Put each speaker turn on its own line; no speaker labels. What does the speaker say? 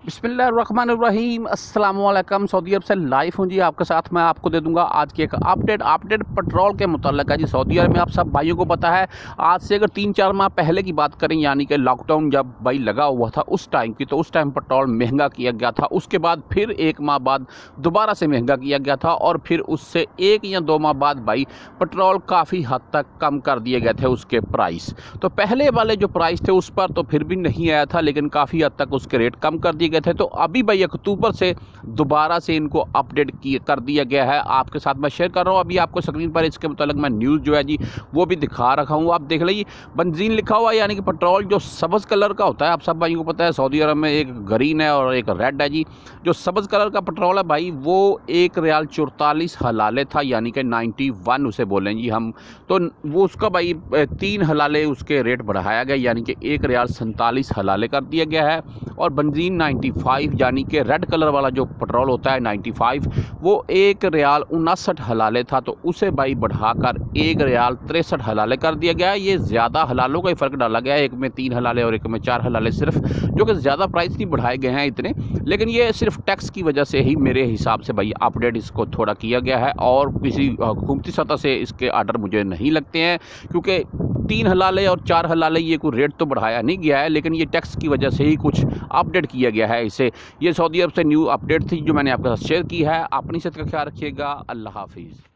बिस्मिल्लाहिर्रहमानिर्रहीम अस्सलाम वालेकुम। सऊदी अरब से लाइव हूँ जी आपके साथ। मैं आपको दे दूंगा आज की एक अपडेट पेट्रोल के मुताल्लिक है जी। सऊदी अरब में आप सब भाइयों को पता है, आज से अगर 3-4 माह पहले की बात करें, यानी कि लॉकडाउन जब भाई लगा हुआ था उस टाइम की, तो उस टाइम पेट्रोल महंगा किया गया था। उसके बाद फिर 1 माह बाद दोबारा से महंगा किया गया था, और फिर उससे 1 या 2 माह बाद भाई पेट्रोल काफ़ी हद तक कम कर दिए गए थे उसके प्राइस। तो पहले वाले जो प्राइस थे उस पर तो फिर भी नहीं आया था, लेकिन काफ़ी हद तक उसके रेट कम कर दिए गए थे। तो अभी भाई अक्टूबर से दोबारा से इनको अपडेट कर दिया गया है। आपके साथ मैं शेयर कर रहा हूँ अभी आपको स्क्रीन पर। इसके मुताबिक मैं न्यूज़ जो है जी वो भी दिखा रखा हूँ, आप देख लीजिए। बंजीन लिखा हुआ है, यानी कि पेट्रोल जो सब्ज़ कलर का होता है, आप सब भाइयों को पता है सऊदी अरब में एक ग्रीन है और एक रेड है जी। जो सब्ज़ कलर का पेट्रोल है भाई वो 1 रियाल 44 हलाले था, यानी कि 91 उसे बोलें जी हम। तो वो उसका भाई 3 हलाले उसके रेट बढ़ाया गया, यानी कि 1 रियाल 47 हलाले कर दिया गया है। और बंजीन 95, यानी कि रेड कलर वाला जो पेट्रोल होता है 95, वो 1 रियाल 59 हलाले था, तो उसे भाई बढ़ाकर 1 रियाल 63 हलाले कर दिया गया है। ये ज़्यादा हलालों का ही फ़र्क डाला गया है, एक में 3 हलाले और एक में 4 हलाले सिर्फ, जो कि ज़्यादा प्राइस नहीं बढ़ाए गए हैं इतने। लेकिन ये सिर्फ टैक्स की वजह से ही मेरे हिसाब से भाई अपडेट इसको थोड़ा किया गया है, और किसी हुकूमती सतह से इसके आर्डर मुझे नहीं लगते हैं, क्योंकि 3 हलाले और 4 हलाले ये कोई रेट तो बढ़ाया नहीं गया है, लेकिन ये टैक्स की वजह से ही कुछ अपडेट किया गया है इसे। ये सऊदी अरब से न्यू अपडेट थी जो मैंने आपके साथ शेयर की है। अपनी सेहत का ख्याल रखिएगा। अल्लाह हाफिज़।